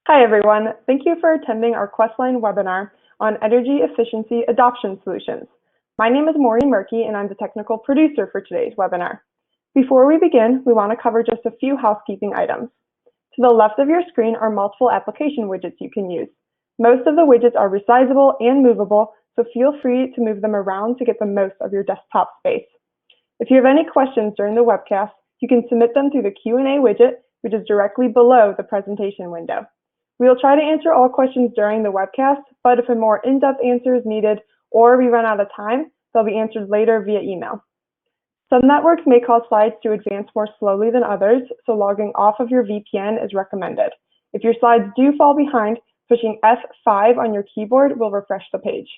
Hi, everyone. Thank you for attending our Questline webinar on energy efficiency adoption solutions. My name is Maureen Murky, and I'm the technical producer for today's webinar. Before we begin, we want to cover just a few housekeeping items. To the left of your screen are multiple application widgets you can use. Most of the widgets are resizable and movable, so feel free to move them around to get the most of your desktop space. If you have any questions during the webcast, you can submit them through the Q&A widget, which is directly below the presentation window. We will try to answer all questions during the webcast, but if a more in-depth answer is needed or we run out of time, they'll be answered later via email. Some networks may cause slides to advance more slowly than others, so logging off of your VPN is recommended. If your slides do fall behind, pushing F5 on your keyboard will refresh the page.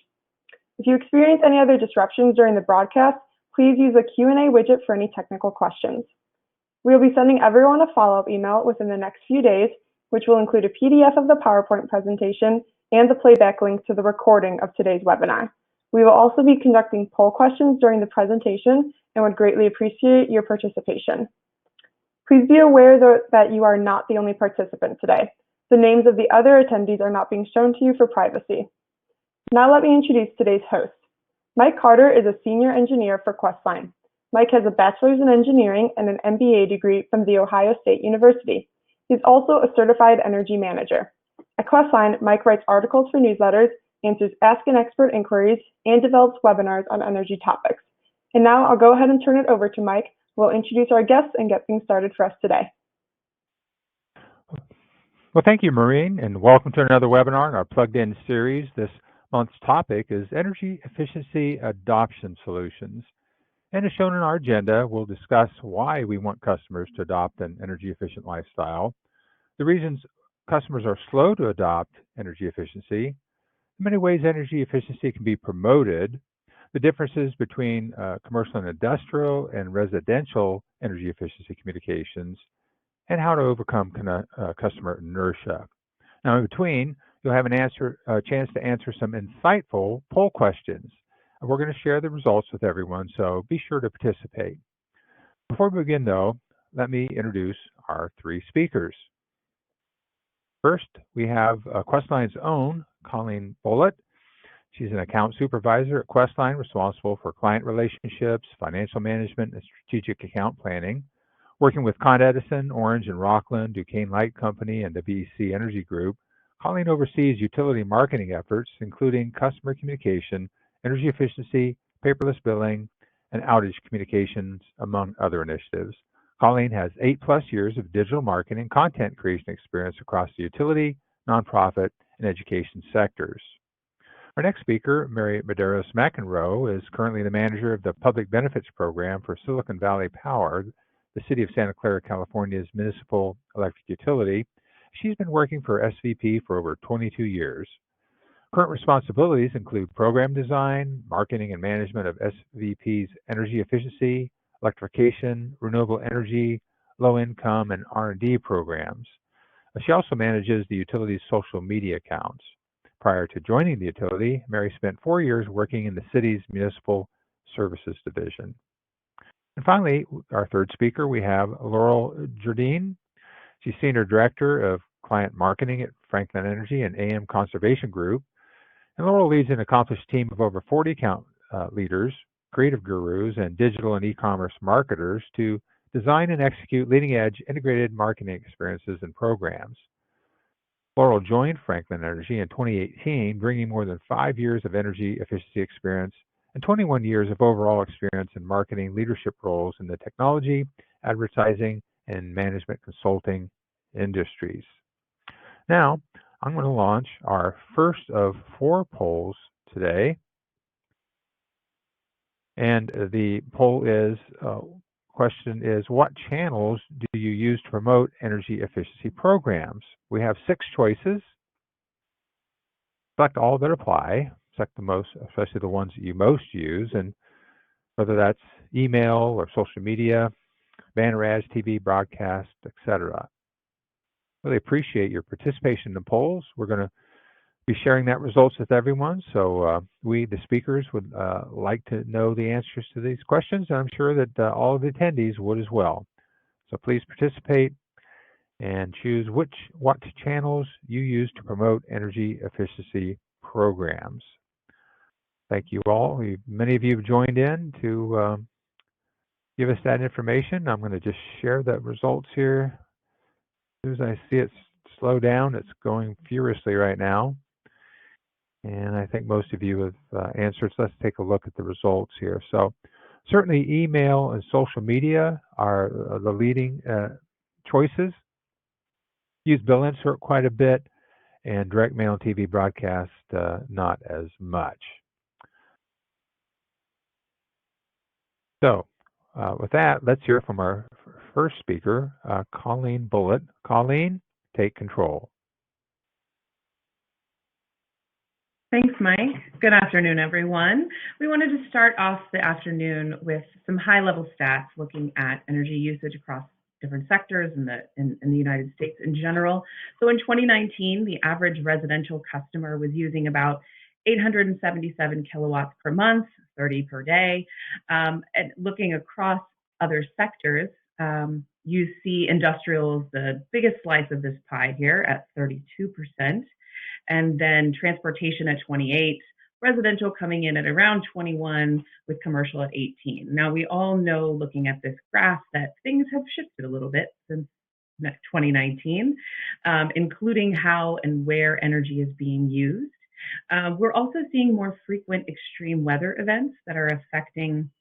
If you experience any other disruptions during the broadcast, please use the Q&A widget for any technical questions. We will be sending everyone a follow-up email within the next few days, which will include a PDF of the PowerPoint presentation and the playback link to the recording of today's webinar. We will also be conducting poll questions during the presentation and would greatly appreciate your participation. Please be aware that you are not the only participant today. The names of the other attendees are not being shown to you for privacy. Now let me introduce today's host. Mike Carter is a senior engineer for Questline. Mike has a bachelor's in engineering and an MBA degree from The Ohio State University. He's also a certified energy manager. At Questline, Mike writes articles for newsletters, answers Ask an Expert inquiries, and develops webinars on energy topics. And now I'll go ahead and turn it over to Mike, who will introduce our guests and get things started for us today. Well, thank you, Maureen, and welcome to another webinar in our Plugged In series. This month's topic is energy efficiency adoption solutions. And as shown in our agenda, we'll discuss why we want customers to adopt an energy efficient lifestyle, the reasons customers are slow to adopt energy efficiency, in many ways energy efficiency can be promoted, the differences between commercial and industrial and residential energy efficiency communications, and how to overcome customer inertia. Now, in between, you'll have a chance to answer some insightful poll questions. We're going to share the results with everyone, so be sure to participate. Before we begin, though, let me introduce our three speakers. First, we have Questline's own Colleen Bullett. She's an account supervisor at Questline, responsible for client relationships, financial management, and strategic account planning. Working with Con Edison, Orange and Rockland, Duquesne Light Company, and the BEC Energy Group, Colleen oversees utility marketing efforts, including customer communication, energy efficiency, paperless billing, and outage communications, among other initiatives. Colleen has 8+ years of digital marketing content creation experience across the utility, nonprofit, and education sectors. Our next speaker, Medeiros McEnroe, is currently the manager of the Public Benefits Program for Silicon Valley Power, the City of Santa Clara, California's municipal electric utility. She's been working for SVP for over 22 years. Current responsibilities include program design, marketing and management of SVP's energy efficiency, electrification, renewable energy, low-income, and R&D programs. She also manages the utility's social media accounts. Prior to joining the utility, Mary spent 4 years working in the city's municipal services division. And finally, our third speaker, we have Laurel Gerdine. She's Senior Director of Client Marketing at Franklin Energy and AM Conservation Group. And Laurel leads an accomplished team of over 40 account leaders, creative gurus, and digital and e-commerce marketers to design and execute leading-edge integrated marketing experiences and programs. Laurel joined Franklin Energy in 2018, bringing more than 5 years of energy efficiency experience and 21 years of overall experience in marketing leadership roles in the technology, advertising, and management consulting industries. Now, I'm going to launch our first of 4 polls today. And the poll question is, what channels do you use to promote energy efficiency programs? We have 6 choices. Select all that apply. Select the most, especially the ones that you most use, and whether that's email or social media, banner ads, TV, broadcast, etc. Really appreciate your participation in the polls. We're going to be sharing that results with everyone. So we, the speakers, would like to know the answers to these questions, and I'm sure that all of the attendees would as well. So please participate and choose what channels you use to promote energy efficiency programs. Thank you all. Many of you have joined in to give us that information. I'm going to just share the results here. As soon as I see it slow down, it's going furiously right now. And I think most of you have answered, so let's take a look at the results here. So certainly email and social media are the leading choices. Use bill insert quite a bit, and direct mail and TV broadcast not as much. So with that, let's hear from our first speaker, Colleen Bullett. Colleen, take control. Thanks, Mike. Good afternoon, everyone. We wanted to start off the afternoon with some high-level stats looking at energy usage across different sectors in the United States in general. So in 2019, the average residential customer was using about 877 kilowatts per month, 30 per day. And looking across other sectors, you see industrials, the biggest slice of this pie here at 32%. And then transportation at 28, residential coming in at around 21, with commercial at 18. Now, we all know, looking at this graph, that things have shifted a little bit since 2019, including how and where energy is being used. We're also seeing more frequent extreme weather events that are affecting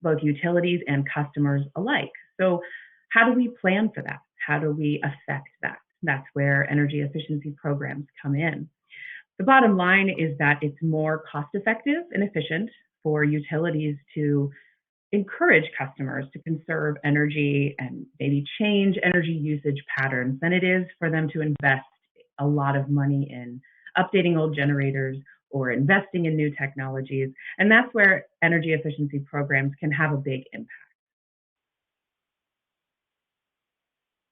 both utilities and customers alike. So how do we plan for that? How do we affect that? That's where energy efficiency programs come in. The bottom line is that it's more cost-effective and efficient for utilities to encourage customers to conserve energy and maybe change energy usage patterns than it is for them to invest a lot of money in updating old generators or investing in new technologies. And that's where energy efficiency programs can have a big impact.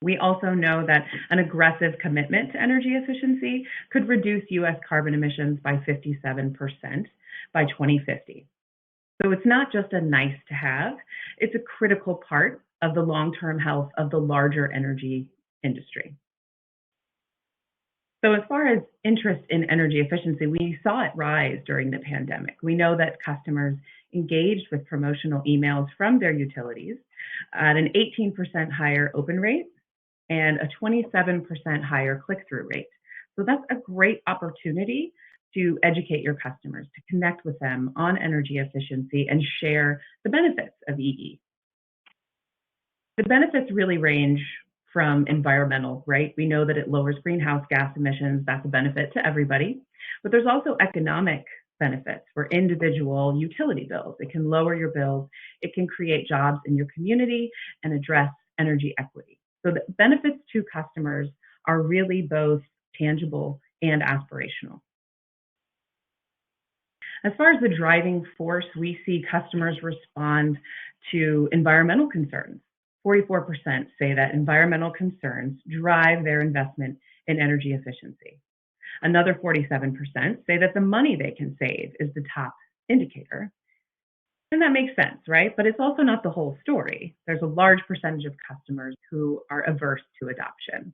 We also know that an aggressive commitment to energy efficiency could reduce U.S. carbon emissions by 57% by 2050. So it's not just a nice to have, it's a critical part of the long-term health of the larger energy industry. So as far as interest in energy efficiency, we saw it rise during the pandemic. We know that customers engaged with promotional emails from their utilities at an 18% higher open rate and a 27% higher click-through rate. So that's a great opportunity to educate your customers, to connect with them on energy efficiency and share the benefits of EE. The benefits really range from environmental, right? We know that it lowers greenhouse gas emissions. That's a benefit to everybody. But there's also economic benefits for individual utility bills. It can lower your bills. It can create jobs in your community and address energy equity. So the benefits to customers are really both tangible and aspirational. As far as the driving force, we see customers respond to environmental concerns. 44% say that environmental concerns drive their investment in energy efficiency. Another 47% say that the money they can save is the top indicator. And that makes sense, right? But it's also not the whole story. There's a large percentage of customers who are averse to adoption.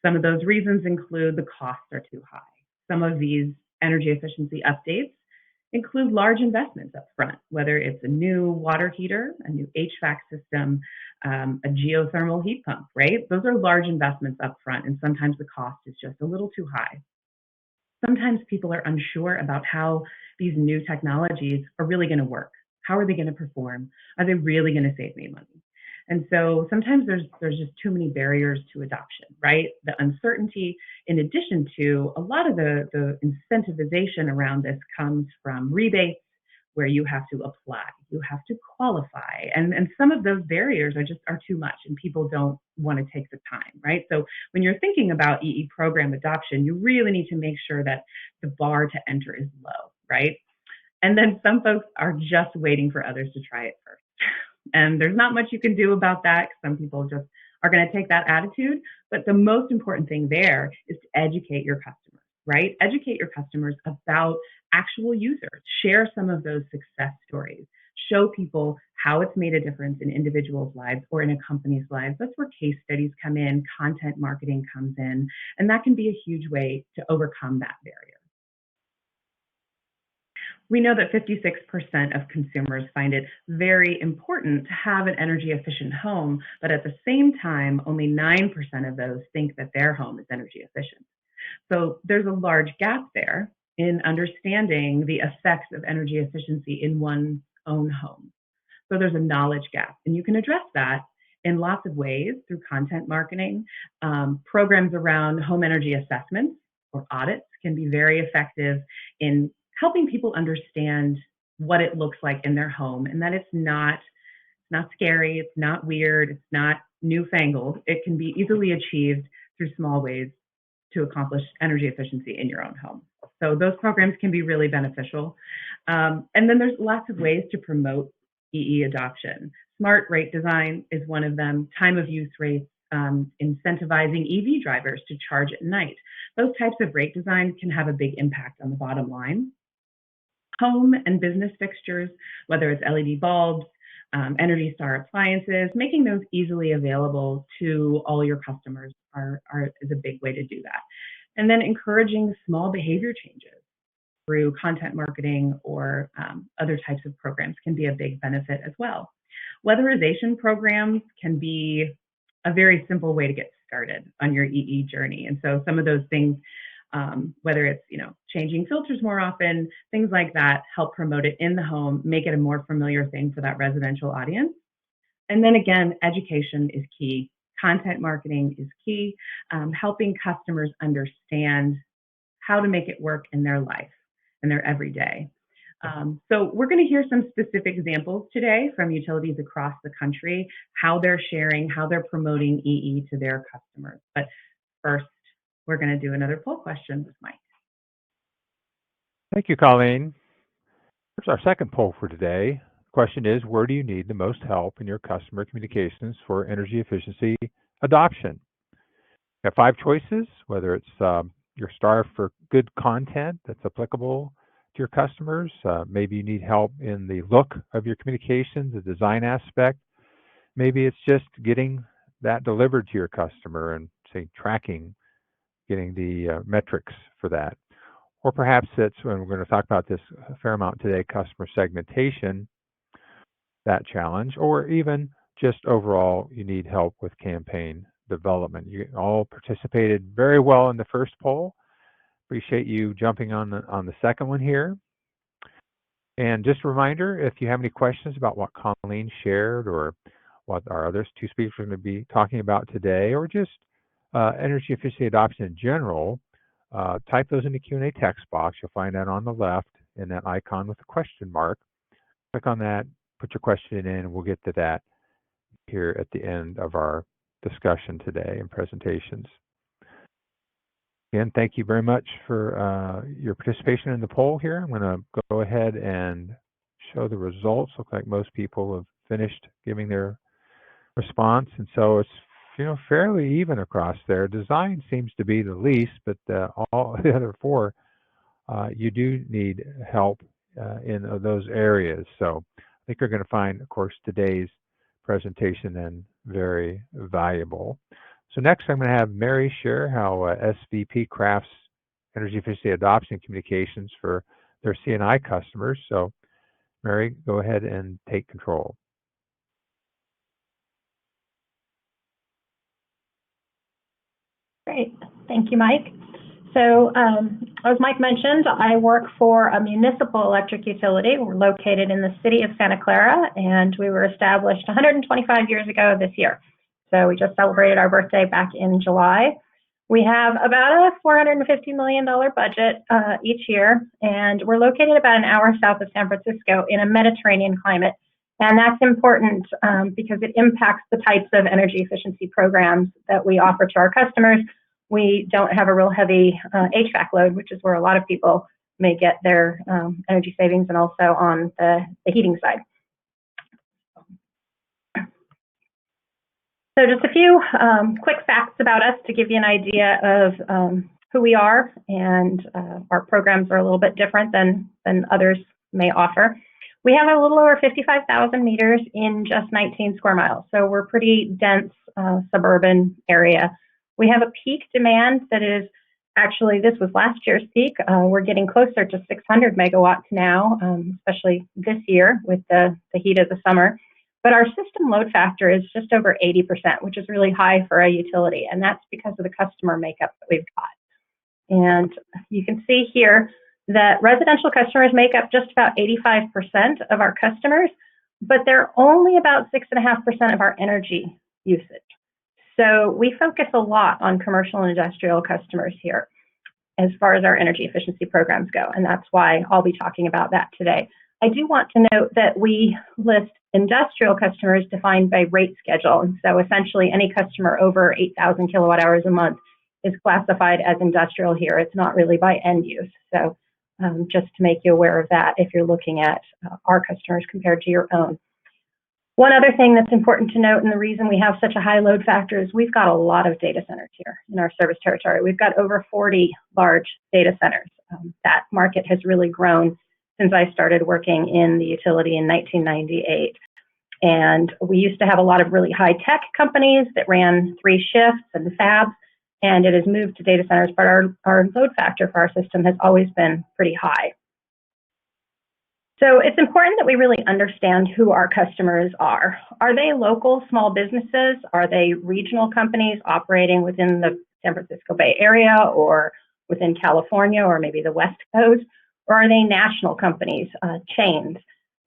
Some of those reasons include the costs are too high. Some of these energy efficiency updates include large investments up front, whether it's a new water heater, a new HVAC system, a geothermal heat pump, right? Those are large investments up front, and sometimes the cost is just a little too high. Sometimes people are unsure about how these new technologies are really going to work. How are they going to perform? Are they really going to save me money? And so sometimes there's just too many barriers to adoption, right? The uncertainty, in addition to a lot of the incentivization around this, comes from rebates where you have to apply, you have to qualify. And some of those barriers are too much, and people don't want to take the time, right? So when you're thinking about EE program adoption, you really need to make sure that the bar to enter is low, right? And then some folks are just waiting for others to try it first. And there's not much you can do about that. Some people just are going to take that attitude. But the most important thing there is to educate your customers, right? Educate your customers about actual users. Share some of those success stories. show people how it's made a difference in individuals' lives or in a company's lives. That's where case studies come in, content marketing comes in, and that can be a huge way to overcome that barrier. We know that 56% of consumers find it very important to have an energy efficient home, but at the same time, only 9% of those think that their home is energy efficient. So there's a large gap there in understanding the effects of energy efficiency in one's own home. So there's a knowledge gap, and you can address that in lots of ways through content marketing. Programs around home energy assessments or audits can be very effective in helping people understand what it looks like in their home, and that it's not scary, it's not weird, it's not newfangled. It can be easily achieved through small ways to accomplish energy efficiency in your own home. So those programs can be really beneficial. And then there's lots of ways to promote EE adoption. Smart rate design is one of them, time of use rates, incentivizing EV drivers to charge at night. Those types of rate design can have a big impact on the bottom line. Home and business fixtures, whether it's LED bulbs, Energy Star appliances, making those easily available to all your customers is a big way to do that. And then encouraging small behavior changes through content marketing or other types of programs can be a big benefit as well. Weatherization programs can be a very simple way to get started on your EE journey. And so some of those things, whether it's changing filters more often, things like that, help promote it in the home, make it a more familiar thing for that residential audience. And then again, education is key. Content marketing is key, helping customers understand how to make it work in their life, in their everyday. So we're going to hear some specific examples today from utilities across the country, how they're sharing, how they're promoting EE to their customers. But first, we're going to do another poll question with Mike. Thank you, Colleen. Here's our second poll for today. The question is, where do you need the most help in your customer communications for energy efficiency adoption? You have 5 choices, whether it's you're starved for good content that's applicable to your customers. Maybe you need help in the look of your communications, the design aspect. Maybe it's just getting that delivered to your customer and, say, tracking, getting the metrics for that. Or perhaps it's, and we're going to talk about this a fair amount today, customer segmentation, that challenge, or even just overall you need help with campaign development. You all participated very well in the first poll. Appreciate you jumping on the second one here. And just a reminder, if you have any questions about what Colleen shared or what our other 2 speakers are going to be talking about today, or just energy efficiency adoption in general, type those in the Q&A text box. You'll find that on the left in that icon with a question mark. Click on that, put your question in, and we'll get to that here at the end of our discussion today and presentations. Again, thank you very much for your participation in the poll here. I'm going to go ahead and show the results. Look like most people have finished giving their response, and so it's fairly even across there. Design seems to be the least, but all the other 4, you do need help in those areas. So I think you're going to find, of course, today's presentation then very valuable. So next, I'm going to have Mary share how SVP crafts energy efficiency adoption communications for their C&I customers. So Mary, go ahead and take control. Great. Thank you, Mike. So as Mike mentioned, I work for a municipal electric utility. We're located in the city of Santa Clara, and we were established 125 years ago this year. So we just celebrated our birthday back in July. We have about a $450 million budget each year, and we're located about an hour south of San Francisco in a Mediterranean climate. And that's important because it impacts the types of energy efficiency programs that we offer to our customers. We don't have a real heavy HVAC load, which is where a lot of people may get their energy savings, and also on the heating side. So just a few quick facts about us to give you an idea of who we are, and our programs are a little bit different than others may offer. We have a little over 55,000 meters in just 19 square miles. So we're pretty dense suburban area. We have a peak demand that is actually, this was last year's peak. We're getting closer to 600 megawatts now, especially this year with the heat of the summer. But our system load factor is just over 80%, which is really high for a utility. And that's because of the customer makeup that we've got. And you can see here that residential customers make up just about 85% of our customers, but they're only about 6.5% of our energy usage. So we focus a lot on commercial and industrial customers here as far as our energy efficiency programs go, and that's why I'll be talking about that today. I do want to note that we list industrial customers defined by rate schedule, and so essentially any customer over 8,000 kilowatt hours a month is classified as industrial here. It's not really by end use. So just to make you aware of that if you're looking at our customers compared to your own. One other thing that's important to note, and the reason we have such a high load factor, is we've got a lot of data centers here in our service territory. We've got over 40 large data centers. That market has really grown since I started working in the utility in 1998. And we used to have a lot of really high tech companies that ran 3 shifts and fabs, and it has moved to data centers, but our load factor for our system has always been pretty high. So it's important that we really understand who our customers are. Are they local small businesses? Are they regional companies operating within the San Francisco Bay Area or within California or maybe the West Coast? Or are they national companies, chains?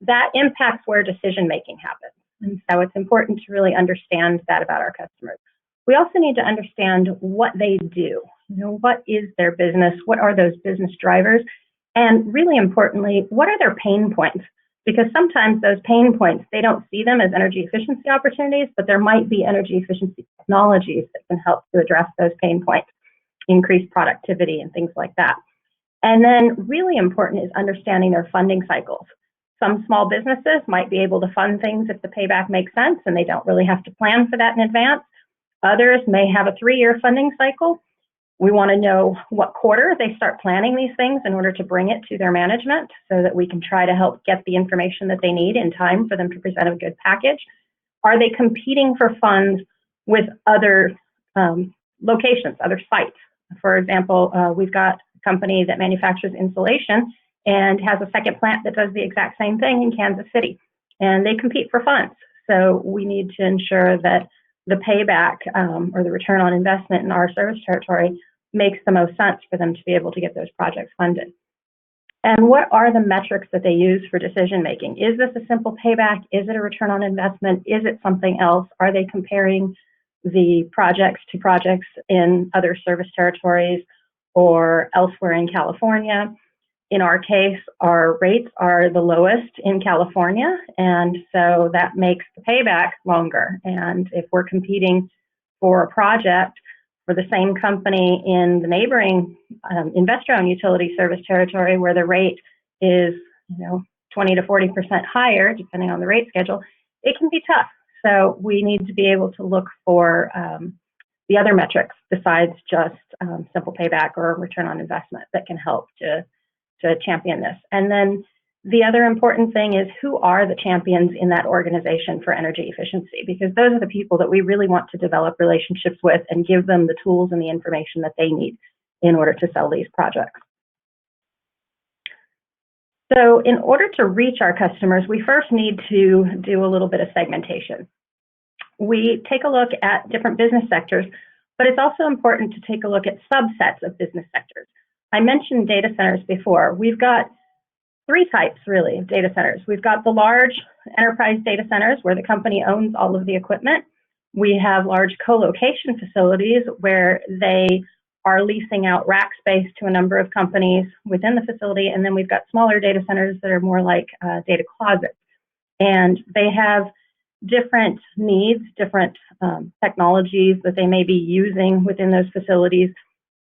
That impacts where decision making happens. And so it's important to really understand that about our customers. We also need to understand what they do. What is their business? What are those business drivers? And really importantly, what are their pain points? Because sometimes those pain points, they don't see them as energy efficiency opportunities, but there might be energy efficiency technologies that can help to address those pain points, increase productivity and things like that. And then really important is understanding their funding cycles. Some small businesses might be able to fund things if the payback makes sense and they don't really have to plan for that in advance. Others may have a 3-year funding cycle. We want to know what quarter they start planning these things in order to bring it to their management so that we can try to help get the information that they need in time for them to present a good package. Are they competing for funds with other locations, other sites? For example, we've got a company that manufactures insulation and has a second plant that does the exact same thing in Kansas City, and they compete for funds. So we need to ensure that the payback or the return on investment in our service territory makes the most sense for them to be able to get those projects funded. And what are the metrics that they use for decision making? Is this a simple payback? Is it a return on investment? Is it something else? Are they comparing the projects to projects in other service territories or elsewhere in California? In our case, our rates are the lowest in California, and so that makes the payback longer. And if we're competing for a project for the same company in the neighboring investor-owned utility service territory where the rate is 20 to 40% higher, depending on the rate schedule, it can be tough. So we need to be able to look for the other metrics besides just simple payback or return on investment that can help to champion this. And then the other important thing is, who are the champions in that organization for energy efficiency? Because those are the people that we really want to develop relationships with and give them the tools and the information that they need in order to sell these projects. So in order to reach our customers, we first need to do a little bit of segmentation. We take a look at different business sectors, but it's also important to take a look at subsets of business sectors. I mentioned data centers before. We've got 3 types, really, of data centers. We've got the large enterprise data centers where the company owns all of the equipment. We have large co-location facilities where they are leasing out rack space to a number of companies within the facility. And then we've got smaller data centers that are more like data closets. And they have different needs, different technologies that they may be using within those facilities.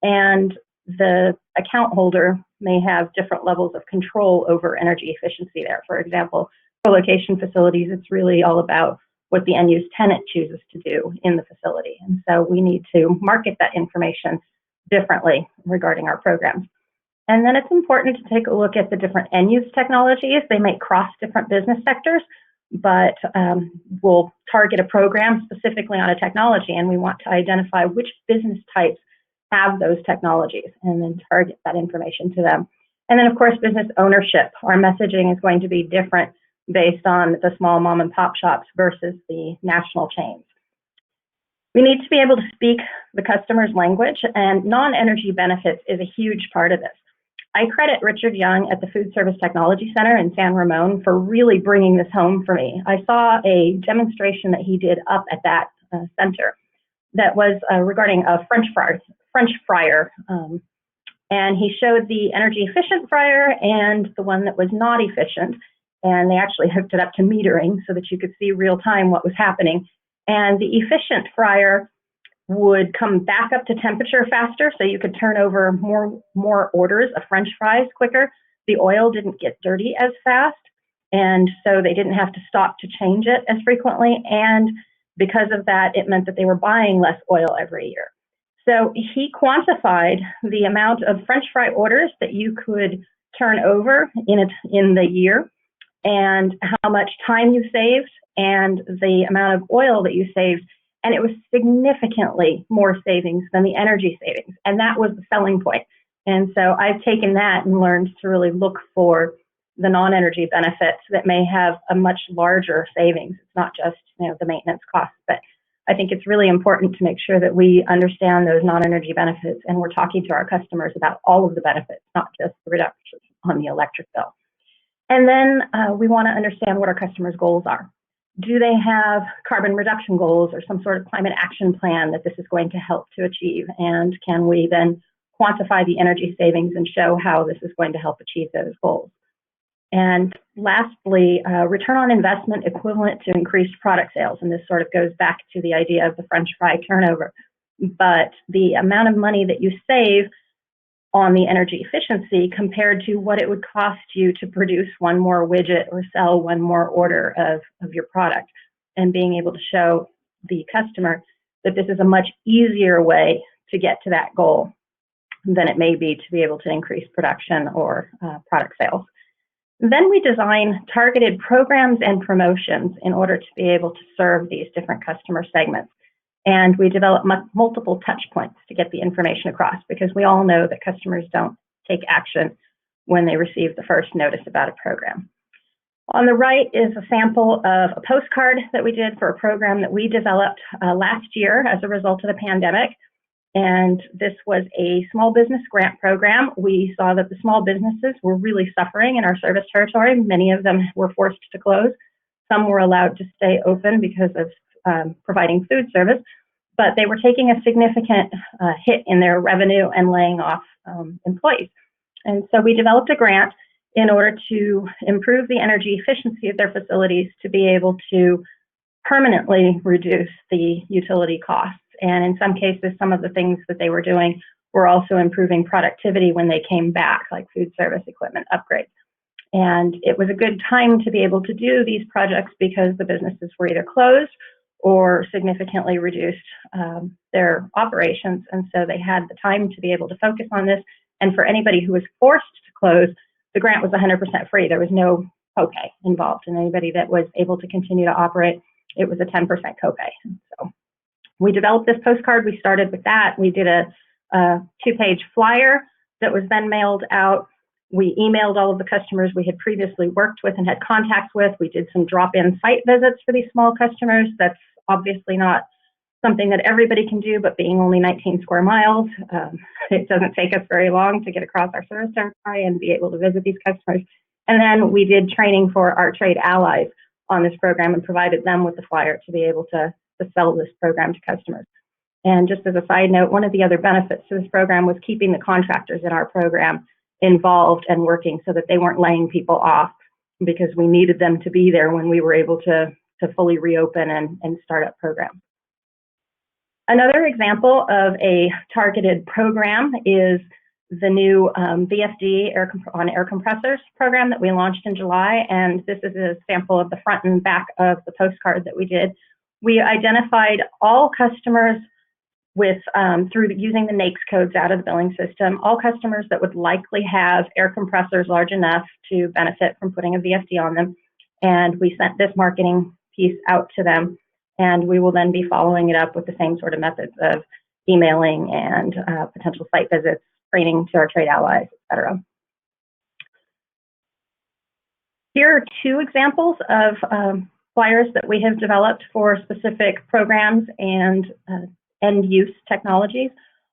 And the account holder may have different levels of control over energy efficiency there. For example, co-location facilities, it's really all about what the end-use tenant chooses to do in the facility. And so we need to market that information differently regarding our programs. And then it's important to take a look at the different end-use technologies. They may cross different business sectors, but we'll target a program specifically on a technology, and we want to identify which business types have those technologies and then target that information to them. And then, of course, business ownership. Our messaging is going to be different based on the small mom and pop shops versus the national chains. We need to be able to speak the customer's language, and non-energy benefits is a huge part of this. I credit Richard Young at the Food Service Technology Center in San Ramon for really bringing this home for me. I saw a demonstration that he did up at that center that was regarding a French fryer, and he showed the energy efficient fryer and the one that was not efficient, and they actually hooked it up to metering so that you could see real time what was happening. And the efficient fryer would come back up to temperature faster, so you could turn over more orders of French fries quicker. The oil didn't get dirty as fast, and so they didn't have to stop to change it as frequently. And because of that, it meant that they were buying less oil every year. So he quantified the amount of French fry orders that you could turn over in the year, and how much time you saved, and the amount of oil that you saved. And it was significantly more savings than the energy savings. And that was the selling point. And so I've taken that and learned to really look for the non-energy benefits that may have a much larger savings. It's not just, the maintenance costs, but I think it's really important to make sure that we understand those non-energy benefits, and we're talking to our customers about all of the benefits, not just the reduction on the electric bill. And then we want to understand what our customers' goals are. Do they have carbon reduction goals or some sort of climate action plan that this is going to help to achieve? And can we then quantify the energy savings and show how this is going to help achieve those goals? And lastly, return on investment equivalent to increased product sales. And this sort of goes back to the idea of the French fry turnover. But the amount of money that you save on the energy efficiency compared to what it would cost you to produce one more widget or sell one more order of your product, and being able to show the customer that this is a much easier way to get to that goal than it may be to be able to increase production or product sales. Then we design targeted programs and promotions in order to be able to serve these different customer segments. And we develop multiple touch points to get the information across, because we all know that customers don't take action when they receive the first notice about a program. On the right is a sample of a postcard that we did for a program that we developed last year as a result of the pandemic. And this was a small business grant program. We saw that the small businesses were really suffering in our service territory. Many of them were forced to close. Some were allowed to stay open because of providing food service, but they were taking a significant hit in their revenue and laying off employees. And so we developed a grant in order to improve the energy efficiency of their facilities to be able to permanently reduce the utility costs. And in some cases, some of the things that they were doing were also improving productivity when they came back, like food service equipment upgrades. And it was a good time to be able to do these projects because the businesses were either closed or significantly reduced their operations. And so they had the time to be able to focus on this. And for anybody who was forced to close, the grant was 100% free. There was no copay involved. And anybody that was able to continue to operate, it was a 10% copay. So we developed this postcard. We started with that. We did a 2-page flyer that was then mailed out. We emailed all of the customers we had previously worked with and had contacts with. We did some drop-in site visits for these small customers. That's obviously not something that everybody can do, but being only 19 square miles, it doesn't take us very long to get across our service territory and be able to visit these customers. And then we did training for our trade allies on this program and provided them with the flyer to be able to sell this program to customers. And just as a side note, one of the other benefits to this program was keeping the contractors in our program involved and working so that they weren't laying people off, because we needed them to be there when we were able to fully reopen and start up programs. Another example of a targeted program is the new VFD on air compressors program that we launched in July. And this is a sample of the front and back of the postcard that we did. We identified all customers with through using the NAICS codes out of the billing system, all customers that would likely have air compressors large enough to benefit from putting a VFD on them. And we sent this marketing piece out to them, and we will then be following it up with the same sort of methods of emailing and potential site visits, training to our trade allies, et cetera. Here are two examples of flyers that we have developed for specific programs and end-use technologies.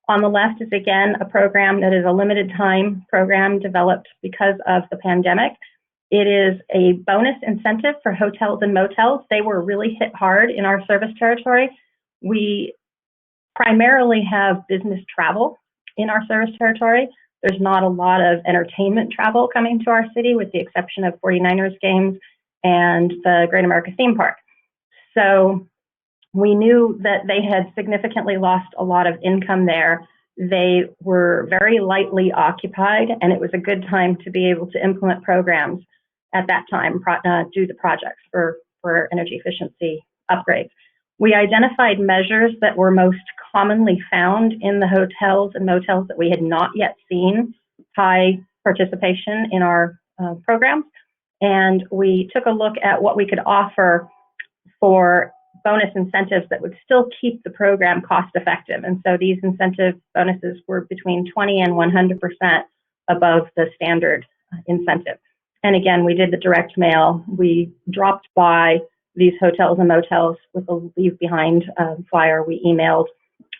On the left is, again, a program that is a limited time program developed because of the pandemic. It is a bonus incentive for hotels and motels. They were really hit hard in our service territory. We primarily have business travel in our service territory. There's not a lot of entertainment travel coming to our city, with the exception of 49ers games and the Great America Theme Park. So we knew that they had significantly lost a lot of income there. They were very lightly occupied, and it was a good time to be able to implement programs at that time, do the projects for energy efficiency upgrades. We identified measures that were most commonly found in the hotels and motels that we had not yet seen high participation in our programs. And we took a look at what we could offer for bonus incentives that would still keep the program cost effective. And so these incentive bonuses were between 20 and 100% above the standard incentive. And again, we did the direct mail. We dropped by these hotels and motels with a leave behind flyer. We emailed,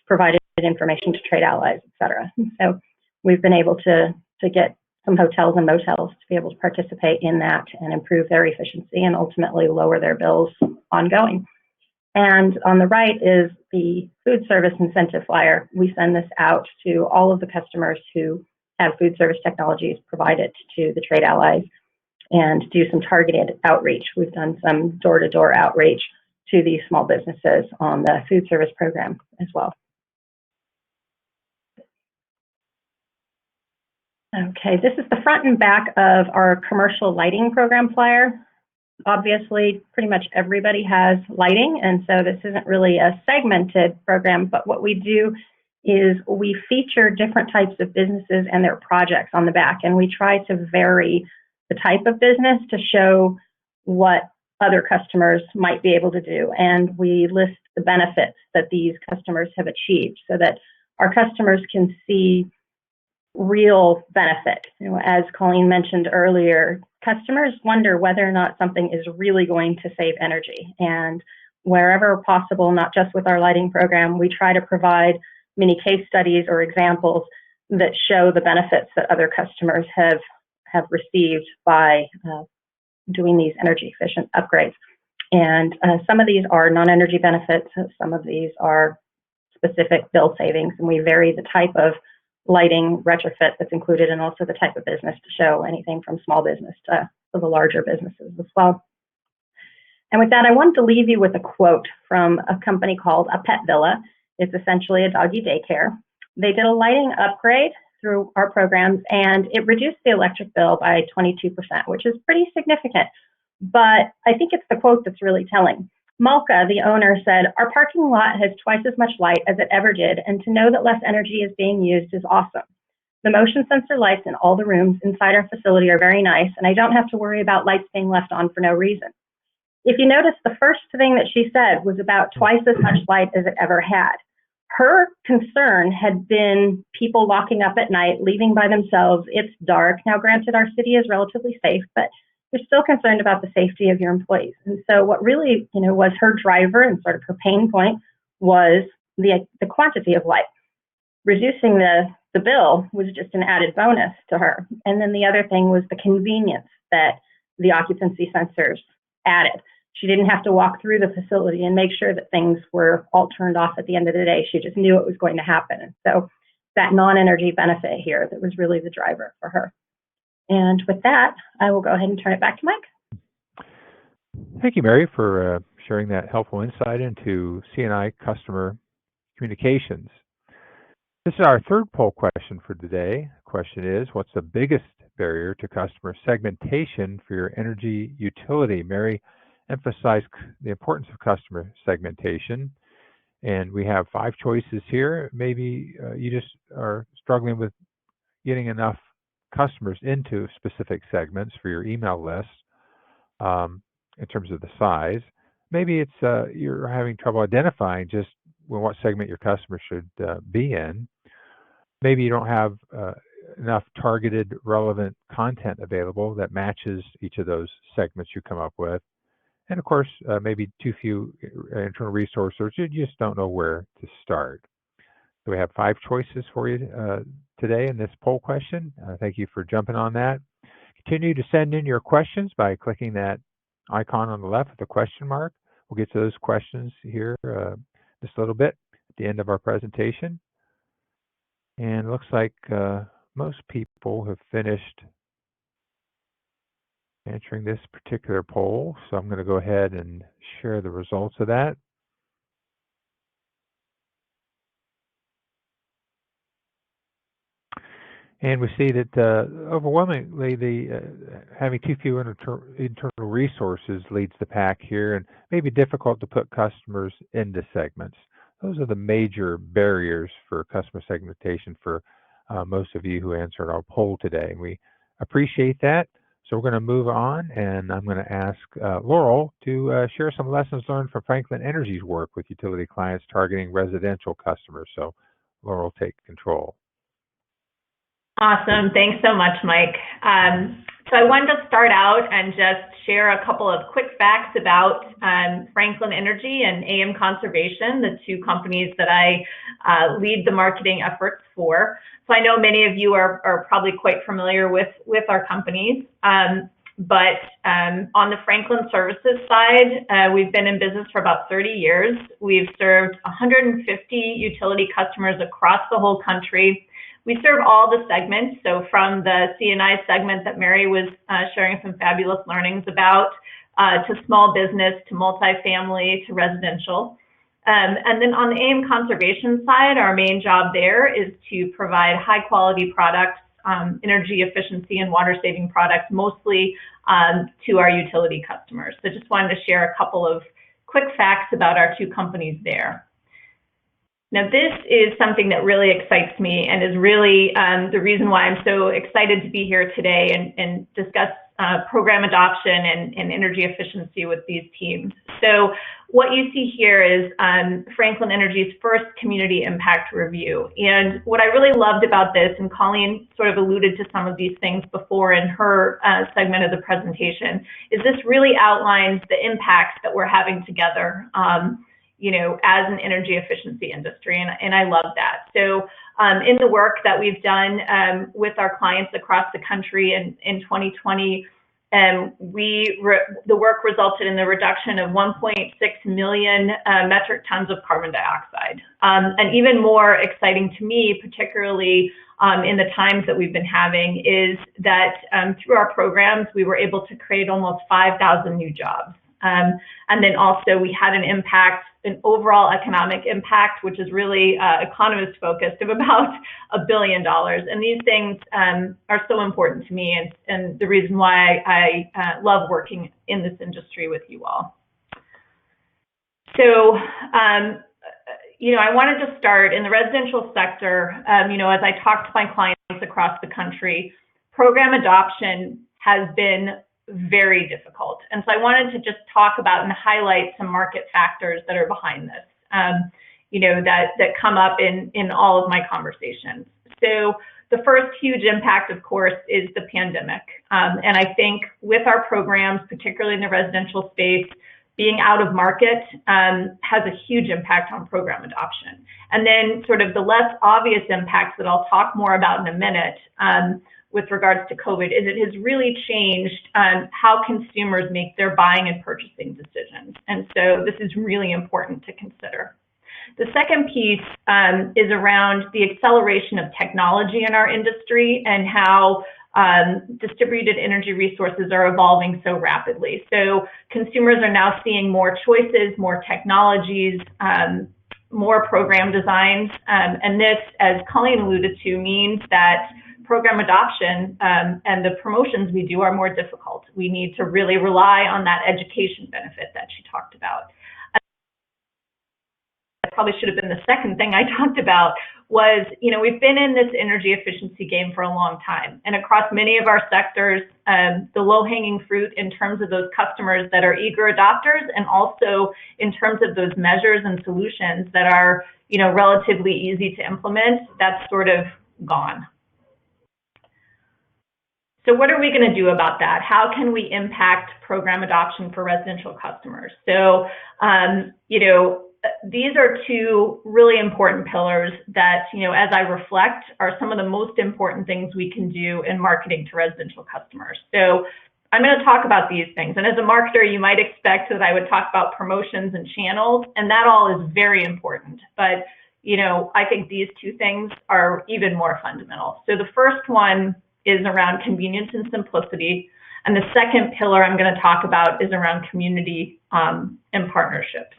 provided information to trade allies, et cetera. So we've been able to get some hotels and motels to be able to participate in that and improve their efficiency and ultimately lower their bills ongoing. And on the right is the food service incentive flyer. We send this out to all of the customers who have food service technologies provided to the trade allies and do some targeted outreach. We've done some door-to-door outreach to these small businesses on the food service program as well. Okay, this is the front and back of our commercial lighting program flyer. Obviously, pretty much everybody has lighting, and so this isn't really a segmented program, but what we do is we feature different types of businesses and their projects on the back, and we try to vary the type of business to show what other customers might be able to do. And we list the benefits that these customers have achieved so that our customers can see real benefit. You know, as Colleen mentioned earlier, customers wonder whether or not something is really going to save energy. And wherever possible, not just with our lighting program, we try to provide many case studies or examples that show the benefits that other customers have received by doing these energy efficient upgrades. And some of these are non-energy benefits, some of these are specific bill savings, and we vary the type of lighting retrofit that's included and also the type of business to show anything from small business to the larger businesses as well. And with that, I wanted to leave you with a quote from a company called A Pet Villa. It's essentially a doggy daycare. They did a lighting upgrade through our programs, and it reduced the electric bill by 22%, which is pretty significant. But I think it's the quote that's really telling. Malka, the owner, said, "Our parking lot has twice as much light as it ever did, and to know that less energy is being used is awesome. The motion sensor lights in all the rooms inside our facility are very nice, and I don't have to worry about lights being left on for no reason." If you notice, the first thing that she said was about twice as much light as it ever had. Her concern had been people walking up at night, leaving by themselves. It's dark. Now, granted, our city is relatively safe, but you're still concerned about the safety of your employees. And so what really, was her driver and sort of her pain point was the quantity of light. Reducing the bill was just an added bonus to her. And then the other thing was the convenience that the occupancy sensors added. She didn't have to walk through the facility and make sure that things were all turned off at the end of the day. She just knew it was going to happen. And so that non-energy benefit here, that was really the driver for her. And with that, I will go ahead and turn it back to Mike. Thank you, Mary, for sharing that helpful insight into C&I customer communications. This is our third poll question for today. The question is, what's the biggest barrier to customer segmentation for your energy utility? Mary emphasized the importance of customer segmentation And we have 5 choices here. Maybe you just are struggling with getting enough customers into specific segments for your email list in terms of the size. Maybe it's you're having trouble identifying just what segment your customer should be in. Maybe you don't have enough targeted, relevant content available that matches each of those segments you come up with. And of course, maybe too few internal resources. You just don't know where to start. So we have 5 choices for you today in this poll question. Thank you for jumping on that. Continue to send in your questions by clicking that icon on the left with the question mark. We'll get to those questions here just a little bit at the end of our presentation. And it looks like most people have finished answering this particular poll. So I'm going to go ahead and share the results of that. And we see that overwhelmingly, having too few internal resources leads the pack here, and may be difficult to put customers into segments. Those are the major barriers for customer segmentation for most of you who answered our poll today. And we appreciate that. So we're going to move on, and I'm going to ask Laurel to share some lessons learned from Franklin Energy's work with utility clients targeting residential customers. So Laurel, take control. Awesome. Thanks so much, Mike. So I wanted to start out and just share a couple of quick facts about Franklin Energy and AM Conservation, the 2 companies that I lead the marketing efforts for. So I know many of you are probably quite familiar with our companies, but on the Franklin Services side, we've been in business for about 30 years. We've served 150 utility customers across the whole country. We serve all the segments, so from the C&I segment that Mary was sharing some fabulous learnings about, to small business, to multifamily, to residential. And then on the AM Conservation side, our main job there is to provide high quality products, energy efficiency and water saving products, mostly to our utility customers. So just wanted to share a couple of quick facts about our 2 companies there. Now, this is something that really excites me and is really the reason why I'm so excited to be here today and discuss program adoption and energy efficiency with these teams. So what you see here is Franklin Energy's first community impact review. And what I really loved about this, and Colleen sort of alluded to some of these things before in her segment of the presentation, is this really outlines the impacts that we're having together as an energy efficiency industry, and I love that. So in the work that we've done with our clients across the country in 2020, the work resulted in the reduction of 1.6 million metric tons of carbon dioxide. And even more exciting to me, particularly in the times that we've been having, is that through our programs, we were able to create almost 5,000 new jobs. And then also we had an overall economic impact, which is really economist focused, of about $1 billion. And these things are so important to me, and the reason why I love working in this industry with you all. So, I wanted to start in the residential sector. As I talk to my clients across the country, program adoption has been very difficult. And so I wanted to just talk about and highlight some market factors that are behind this, that come up in all of my conversations. So the first huge impact, of course, is the pandemic. And I think with our programs, particularly in the residential space, being out of market has a huge impact on program adoption. And then sort of the less obvious impacts that I'll talk more about in a minute with regards to COVID is it has really changed how consumers make their buying and purchasing decisions. And so this is really important to consider. The second piece is around the acceleration of technology in our industry and how distributed energy resources are evolving so rapidly. So consumers are now seeing more choices, more technologies, more program designs. And this, as Colleen alluded to, means that program adoption and the promotions we do are more difficult. We need to really rely on that education benefit that she talked about. probably should have been the second thing I talked about, was, we've been in this energy efficiency game for a long time. And across many of our sectors, the low-hanging fruit in terms of those customers that are eager adopters, and also in terms of those measures and solutions that are, relatively easy to implement, that's sort of gone. So what are we going to do about that? How can we impact program adoption for residential customers? So, these are two really important pillars that, as I reflect, are some of the most important things we can do in marketing to residential customers. So I'm going to talk about these things. And as a marketer, you might expect that I would talk about promotions and channels, and that all is very important. But, I think these two things are even more fundamental. So the first one is around convenience and simplicity. And the second pillar I'm going to talk about is around community and partnerships.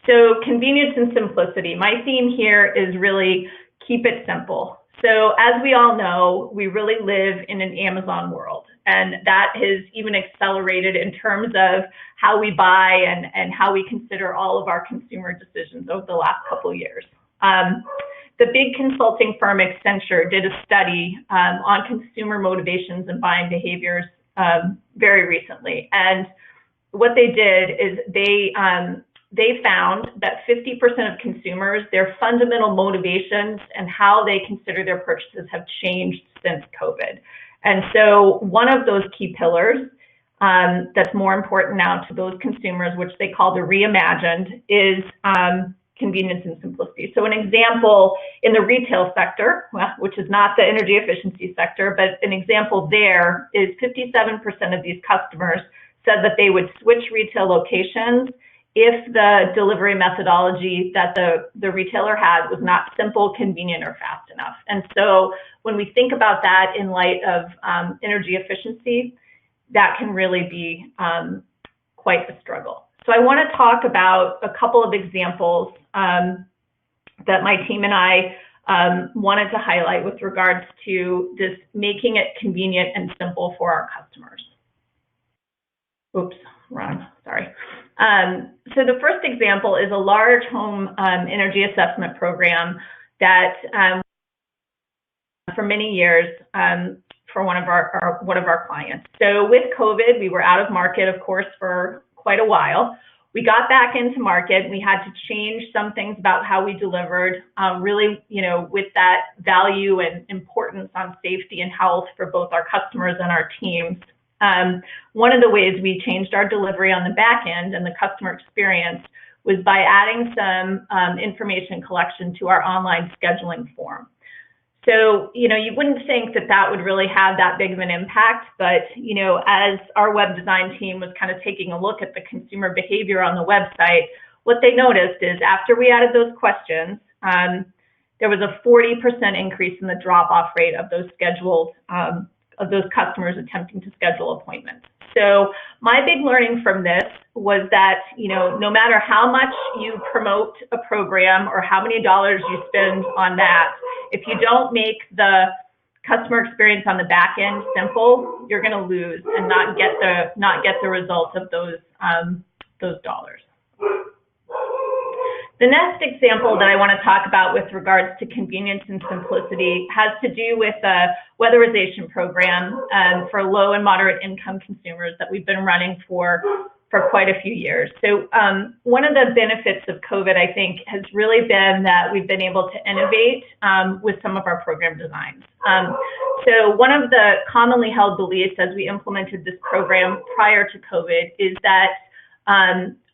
So convenience and simplicity. My theme here is really keep it simple. So as we all know, we really live in an Amazon world, and that has even accelerated in terms of how we buy and how we consider all of our consumer decisions over the last couple of years. The big consulting firm Accenture did a study on consumer motivations and buying behaviors very recently. And what they did is they found that 50% of consumers, their fundamental motivations and how they consider their purchases have changed since COVID. And so one of those key pillars that's more important now to those consumers, which they call the reimagined, is convenience and simplicity. So an example in the retail sector, which is not the energy efficiency sector, but an example there is 57% of these customers said that they would switch retail locations if the delivery methodology that the retailer had was not simple, convenient, or fast enough. And so when we think about that in light of energy efficiency, that can really be quite a struggle. So I want to talk about a couple of examples that my team and I wanted to highlight with regards to this making it convenient and simple for our customers. Oops, wrong, sorry. So the first example is a large home energy assessment program that for many years for one of our clients. So with COVID, we were out of market, of course, for quite a while. We got back into market. We had to change some things about how we delivered, really, with that value and importance on safety and health for both our customers and our teams. One of the ways we changed our delivery on the back end and the customer experience was by adding some information collection to our online scheduling form. So, you wouldn't think that that would really have that big of an impact, but, as our web design team was kind of taking a look at the consumer behavior on the website, what they noticed is after we added those questions, there was a 40% increase in the drop-off rate of those scheduled, of those customers attempting to schedule appointments. So my big learning from this was that, no matter how much you promote a program or how many dollars you spend on that, if you don't make the customer experience on the back end simple, you're going to lose and not get the results of those dollars. The next example that I want to talk about with regards to convenience and simplicity has to do with a weatherization program for low and moderate income consumers that we've been running for quite a few years. So one of the benefits of COVID, I think, has really been that we've been able to innovate with some of our program designs. So one of the commonly held beliefs as we implemented this program prior to COVID is that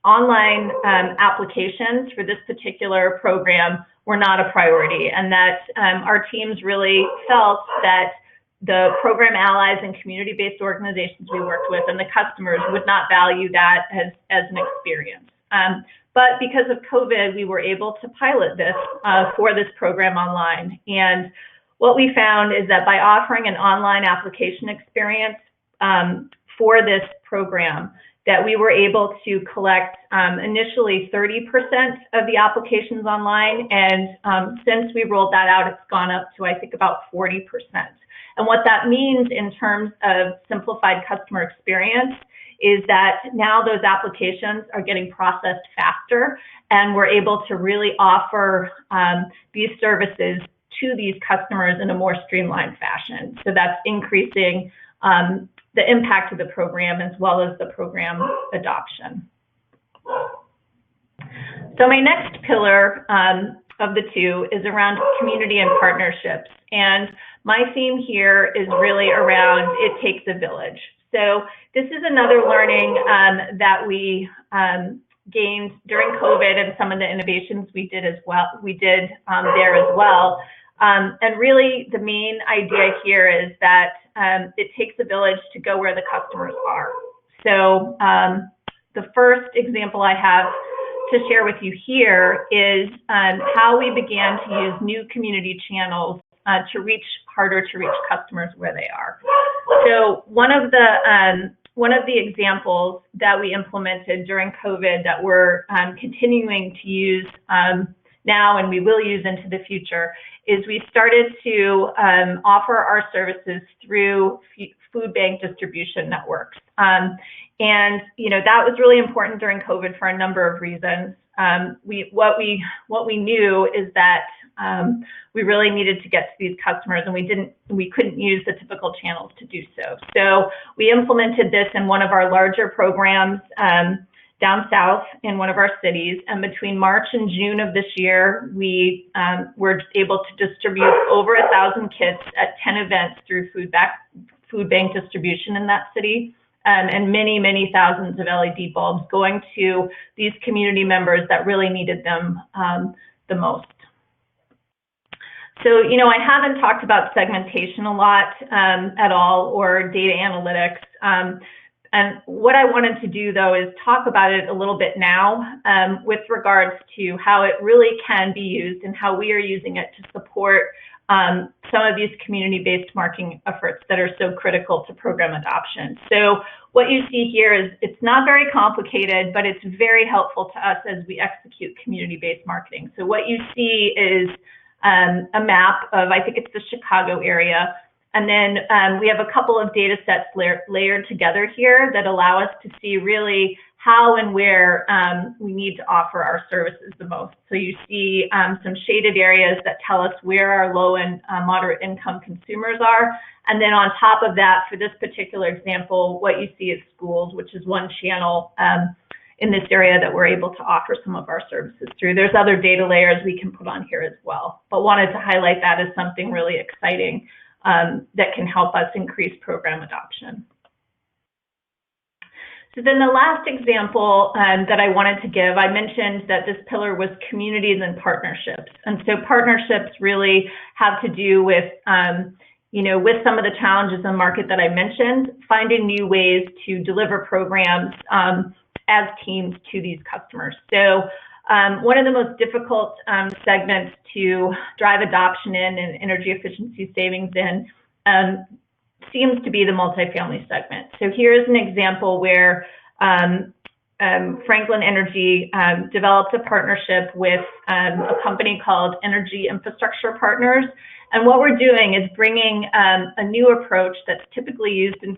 online applications for this particular program were not a priority, and that our teams really felt that the program allies and community-based organizations we worked with and the customers would not value that as an experience. But because of COVID, we were able to pilot this for this program online. And what we found is that by offering an online application experience for this program, that we were able to collect initially 30% of the applications online, and since we rolled that out, it's gone up to, I think, about 40%. And what that means in terms of simplified customer experience is that now those applications are getting processed faster, and we're able to really offer these services to these customers in a more streamlined fashion. So that's increasing the impact of the program as well as the program adoption. So my next pillar of the two is around community and partnerships. And my theme here is really around it takes a village. So this is another learning that we gained during COVID and some of the innovations we did as well. There as well. And really the main idea here is that it takes a village to go where the customers are. So the first example I have to share with you here is how we began to use new community channels to reach harder to reach customers where they are. So one of the examples that we implemented during COVID that we're continuing to use now and we will use into the future is we started to offer our services through food bank distribution networks. And that was really important during COVID for a number of reasons. What we knew is that we really needed to get to these customers, and we couldn't use the typical channels to do so. So we implemented this in one of our larger programs down south in one of our cities, and between March and June of this year, we were able to distribute over 1,000 kits at 10 events through food bank distribution in that city. And many, many thousands of LED bulbs going to these community members that really needed them the most. So, I haven't talked about segmentation a lot at all, or data analytics. And what I wanted to do, though, is talk about it a little bit now with regards to how it really can be used and how we are using it to support some of these community-based marketing efforts that are so critical to program adoption. So what you see here is it's not very complicated, but it's very helpful to us as we execute community-based marketing. So what you see is a map of, I think it's the Chicago area. And then we have a couple of data sets layered together here that allow us to see really how and where we need to offer our services the most. So you see some shaded areas that tell us where our low and moderate income consumers are. And then on top of that, for this particular example, what you see is schools, which is one channel in this area that we're able to offer some of our services through. There's other data layers we can put on here as well, but wanted to highlight that as something really exciting that can help us increase program adoption. So then the last example that I wanted to give, I mentioned that this pillar was communities and partnerships. And so partnerships really have to do with, with some of the challenges in the market that I mentioned, finding new ways to deliver programs as teams to these customers. So one of the most difficult segments to drive adoption in and energy efficiency savings in seems to be the multifamily segment. So here's an example where Franklin Energy developed a partnership with a company called Energy Infrastructure Partners. And what we're doing is bringing a new approach that's typically used in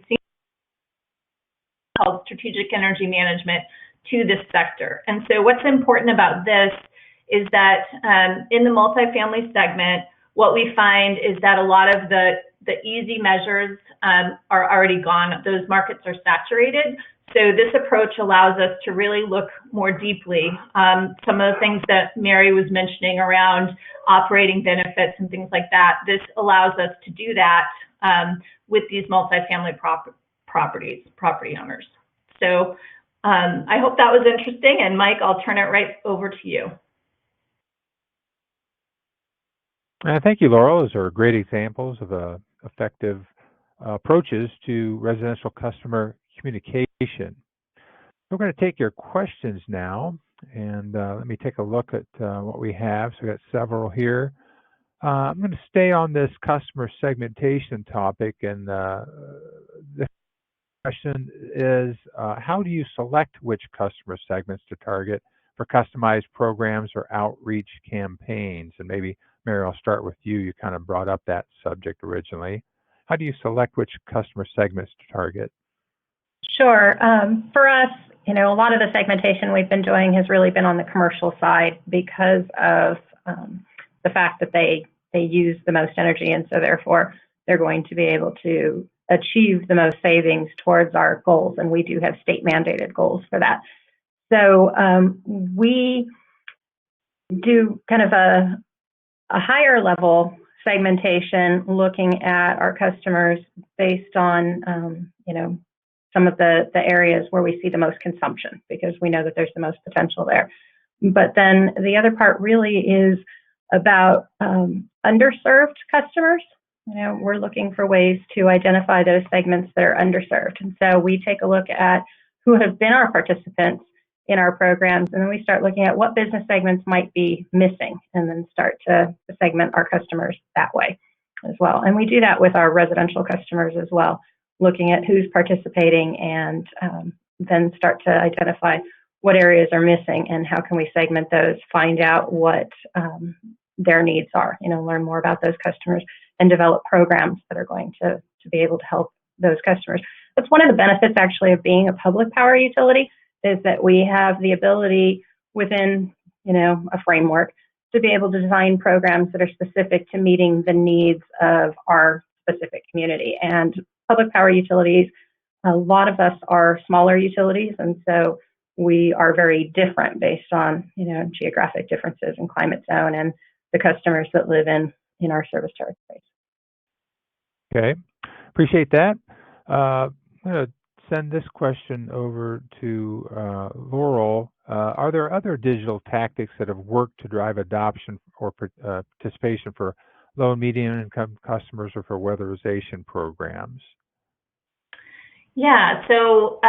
called strategic energy management to this sector. And so what's important about this is that in the multifamily segment, what we find is that a lot of the easy measures are already gone. Those markets are saturated. So this approach allows us to really look more deeply. Some of the things that Mary was mentioning around operating benefits and things like that, this allows us to do that with these multifamily property owners. So I hope that was interesting. And Mike, I'll turn it right over to you. Thank you, Laurel. Those are great examples of effective approaches to residential customer communication. We're going to take your questions now, and let me take a look at what we have. So we've got several here. I'm going to stay on this customer segmentation topic, and the question is, how do you select which customer segments to target for customized programs or outreach campaigns? And maybe, Mary, I'll start with you. You kind of brought up that subject originally. How do you select which customer segments to target? Sure. For us, a lot of the segmentation we've been doing has really been on the commercial side because of the fact that they use the most energy, and so therefore they're going to be able to achieve the most savings towards our goals, and we do have state mandated goals for that. So we do kind of a higher level segmentation, looking at our customers based on some of the areas where we see the most consumption, because we know that there's the most potential there. But then the other part really is about underserved customers. We're looking for ways to identify those segments that are underserved. And so we take a look at who have been our participants in our programs, and then we start looking at what business segments might be missing, and then start to segment our customers that way as well. And we do that with our residential customers as well, looking at who's participating, and then start to identify what areas are missing and how can we segment those, find out what their needs are, learn more about those customers and develop programs that are going to be able to help those customers. That's one of the benefits actually of being a public power utility, is that we have the ability within, a framework to be able to design programs that are specific to meeting the needs of our specific community. And public power utilities, a lot of us are smaller utilities, and so we are very different based on, geographic differences and climate zone and the customers that live in our service territories. Okay, appreciate that. I'm going to send this question over to Laurel. Are there other digital tactics that have worked to drive adoption or participation for low and medium income customers or for weatherization programs? Yeah, so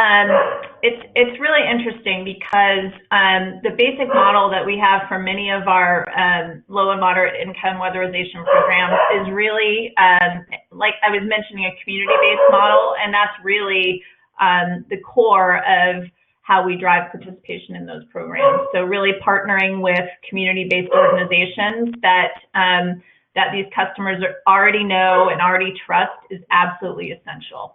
it's really interesting because the basic model that we have for many of our low and moderate income weatherization programs is really, like I was mentioning, a community-based model, and that's really the core of how we drive participation in those programs. So really partnering with community-based organizations that these customers already know and already trust is absolutely essential.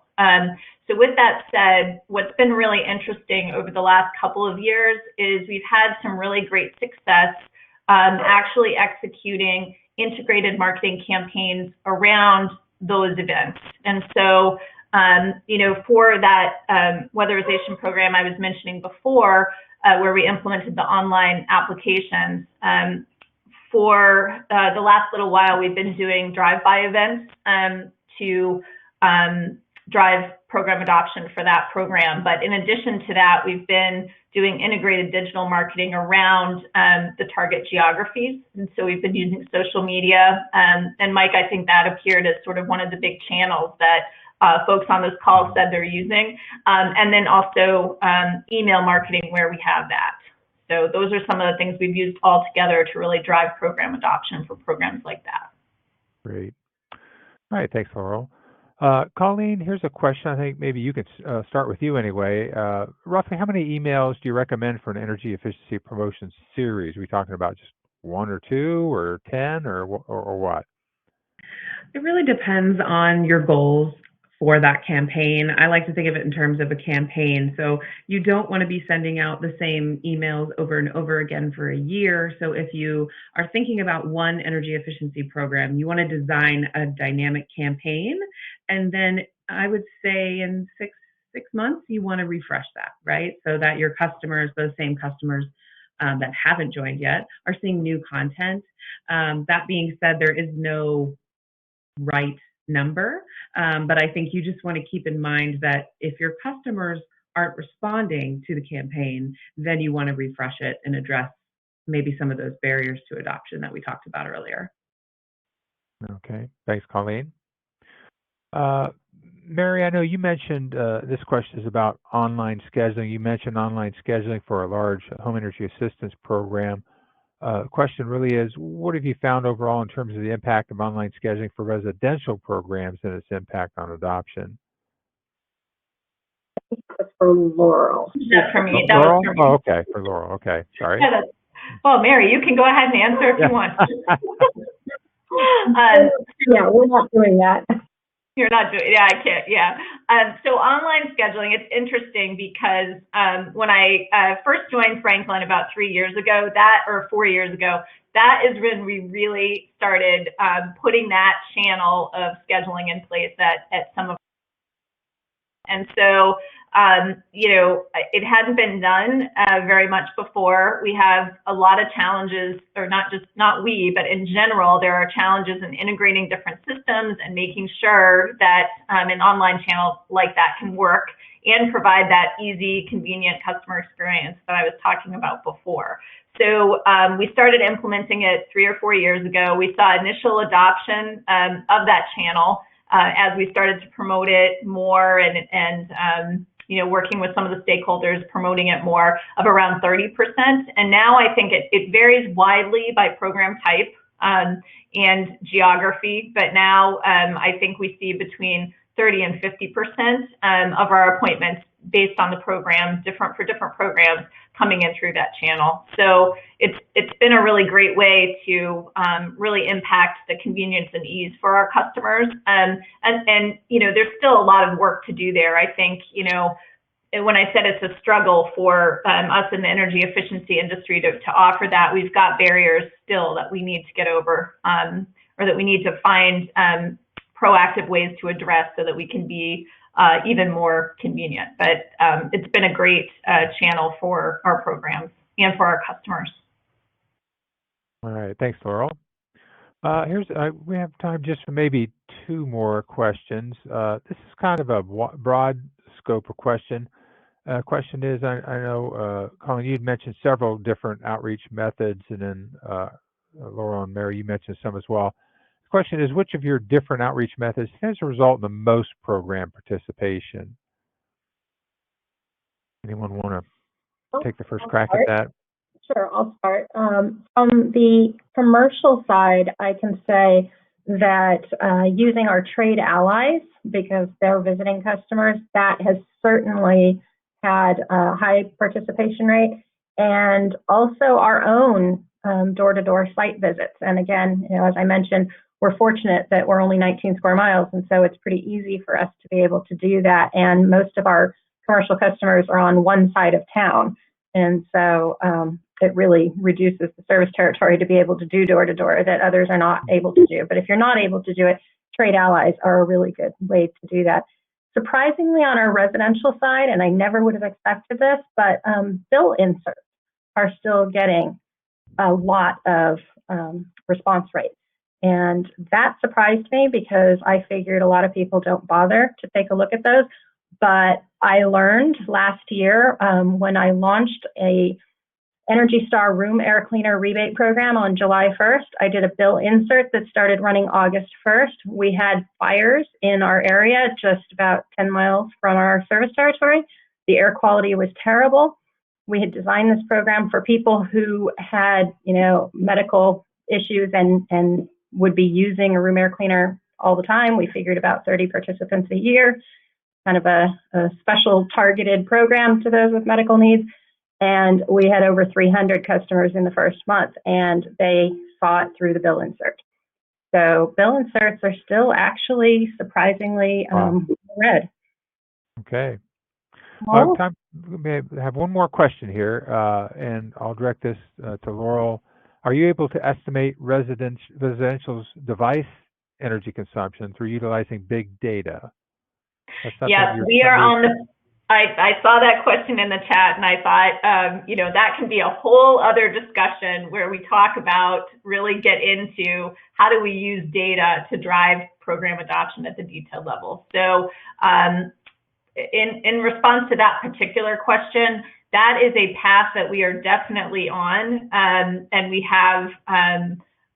So with that said, what's been really interesting over the last couple of years is we've had some really great success actually executing integrated marketing campaigns around those events. And so, for that weatherization program I was mentioning before, where we implemented the online applications, for the last little while, we've been doing drive-by events to drive program adoption for that program. But in addition to that, we've been doing integrated digital marketing around the target geographies. And so we've been using social media. And Mike, I think that appeared as sort of one of the big channels that folks on this call said they're using. And then also email marketing where we have that. So those are some of the things we've used all together to really drive program adoption for programs like that. Great. All right, thanks, Laurel. Colleen, here's a question. I think maybe you could start with you anyway. Roughly how many emails do you recommend for an energy efficiency promotion series? Are we talking about just 1 or 2 or 10 or what? It really depends on your goals for that campaign. I like to think of it in terms of a campaign. So you don't want to be sending out the same emails over and over again for a year. So if you are thinking about one energy efficiency program, you want to design a dynamic campaign. And then I would say in six months, you want to refresh that, right? So that your customers, those same customers that haven't joined yet, are seeing new content. That being said, there is no right number, but I think you just want to keep in mind that if your customers aren't responding to the campaign, then you want to refresh it and address maybe some of those barriers to adoption that we talked about earlier. Okay, thanks, Colleen. Mary, I know you mentioned this question is about online scheduling. You mentioned online scheduling for a large home energy assistance program. The question really is, what have you found overall in terms of the impact of online scheduling for residential programs and its impact on adoption? That's for Laurel. That's for me. That Laurel? Was for me. Oh, okay, for Laurel. Okay, sorry. Yeah, well, Mary, you can go ahead and answer if you want. Yeah, we're not doing that. You're not doing, yeah, I can't, yeah. So online scheduling, it's interesting because when I first joined Franklin about 3 years ago, or 4 years ago, that is when we really started putting that channel of scheduling in place at some of. And so, it hadn't been done very much before. We have a lot of challenges, or not we, but in general, there are challenges in integrating different systems and making sure that an online channel like that can work and provide that easy, convenient customer experience that I was talking about before. So we started implementing it 3 or 4 years ago. We saw initial adoption of that channel as we started to promote it more and working with some of the stakeholders, promoting it more, of around 30%. And now I think it varies widely by program type and geography, but now I think we see between 30 and 50% of our appointments based on the program, for different programs, coming in through that channel. So it's been a really great way to really impact the convenience and ease for our customers. And there's still a lot of work to do there. I think, when I said it's a struggle for us in the energy efficiency industry to offer that, we've got barriers still that we need to get over, or that we need to find proactive ways to address so that we can be even more convenient. But it's been a great channel for our programs and for our customers. All right, thanks, Laurel. We have time just for maybe 2 more questions. This is kind of a broad scope of question. Question is, I know, Colleen, you'd mentioned several different outreach methods, and then Laurel and Mary, you mentioned some as well. The question is, which of your different outreach methods tends to result in the most program participation? Anyone want to take the first crack at that? Sure, I'll start. From the commercial side, I can say that using our trade allies, because they're visiting customers, that has certainly had a high participation rate, and also our own door-to-door site visits. And again, as I mentioned, we're fortunate that we're only 19 square miles, and so it's pretty easy for us to be able to do that. And most of our commercial customers are on one side of town, and so it really reduces the service territory to be able to do door-to-door that others are not able to do. But if you're not able to do it, trade allies are a really good way to do that. Surprisingly, on our residential side, and I never would have expected this, but bill inserts are still getting a lot of response rate. And that surprised me because I figured a lot of people don't bother to take a look at those. But I learned last year when I launched a Energy Star room air cleaner rebate program on July 1st. I did a bill insert that started running August 1st. We had fires in our area just about 10 miles from our service territory. The air quality was terrible. We had designed this program for people who had, medical issues and would be using a room air cleaner all the time. We figured about 30 participants a year, kind of a special targeted program to those with medical needs. And we had over 300 customers in the first month, and they saw it through the bill insert. So bill inserts are still actually surprisingly read. Okay. Well, We may have one more question here, and I'll direct this to Laurel. Are you able to estimate residential's device energy consumption through utilizing big data? Yes, we are on the. I saw that question in the chat, and I thought, that can be a whole other discussion where we talk about, really get into how do we use data to drive program adoption at the detail level. So in response to that particular question, that is a path that we are definitely on, and we have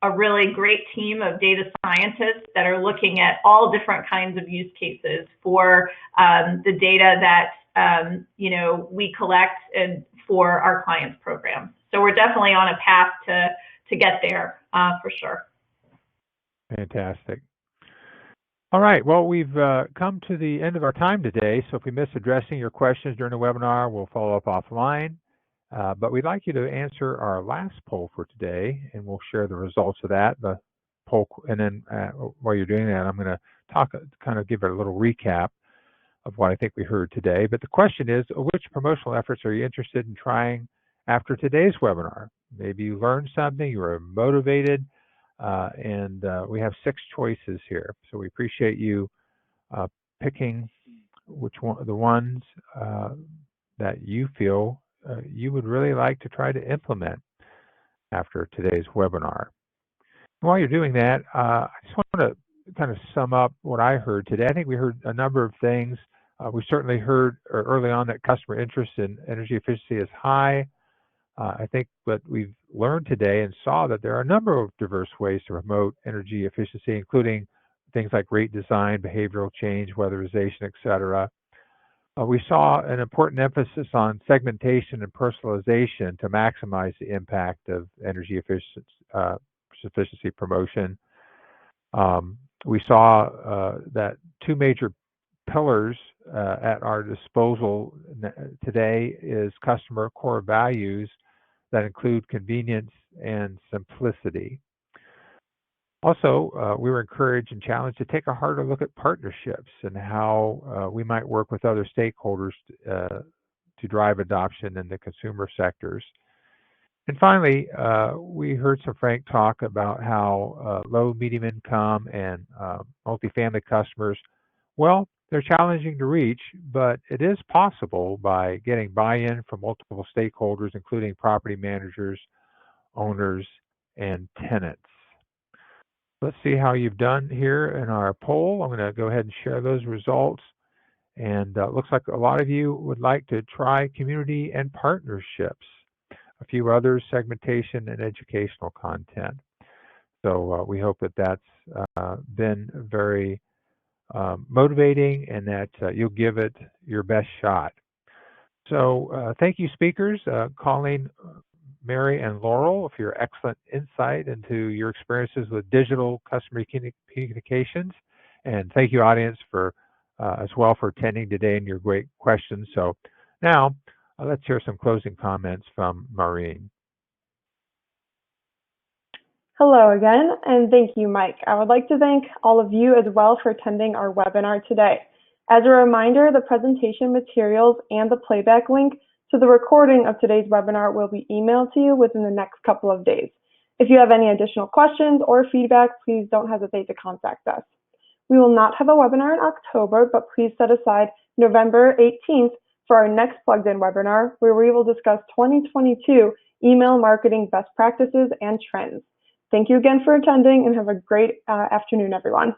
a really great team of data scientists that are looking at all different kinds of use cases for the data that we collect and for our clients' programs. So we're definitely on a path to get there for sure. Fantastic. All right. Well, we've come to the end of our time today. So if we miss addressing your questions during the webinar, we'll follow up offline. But we'd like you to answer our last poll for today, and we'll share the results of that. The poll, and then while you're doing that, I'm going to kind of give it a little recap of what I think we heard today. But the question is, which promotional efforts are you interested in trying after today's webinar? Maybe you learned something, you were motivated, and we have 6 choices here. So we appreciate you picking the ones that you feel you would really like to try to implement after today's webinar. While you're doing that, I just want to kind of sum up what I heard today. I think we heard a number of things. We certainly heard early on that customer interest in energy efficiency is high. I think what we've learned today and saw that there are a number of diverse ways to promote energy efficiency, including things like rate design, behavioral change, weatherization, etc. We saw an important emphasis on segmentation and personalization to maximize the impact of energy efficiency promotion. We saw that 2 major pillars at our disposal today is customer core values that include convenience and simplicity. Also, we were encouraged and challenged to take a harder look at partnerships and how we might work with other stakeholders to drive adoption in the consumer sectors. And finally, we heard some frank talk about how low, medium income and multifamily customers, well, they're challenging to reach, but it is possible by getting buy-in from multiple stakeholders, including property managers, owners, and tenants. Let's see how you've done here in our poll. I'm going to go ahead and share those results. And it looks like a lot of you would like to try community and partnerships. A few others, segmentation and educational content. So we hope that that's been very motivating and that you'll give it your best shot. So thank you, speakers, Colleen, Mary, and Laurel, for your excellent insight into your experiences with digital customer communications. And thank you, audience, for as well for attending today and your great questions. So now let's hear some closing comments from Maureen. Hello again, and thank you, Mike. I would like to thank all of you as well for attending our webinar today. As a reminder, the presentation materials and the playback link to the recording of today's webinar will be emailed to you within the next couple of days. If you have any additional questions or feedback, please don't hesitate to contact us. We will not have a webinar in October, but please set aside November 18th for our next plugged-in webinar, where we will discuss 2022 email marketing best practices and trends. Thank you again for attending, and have a great afternoon, everyone.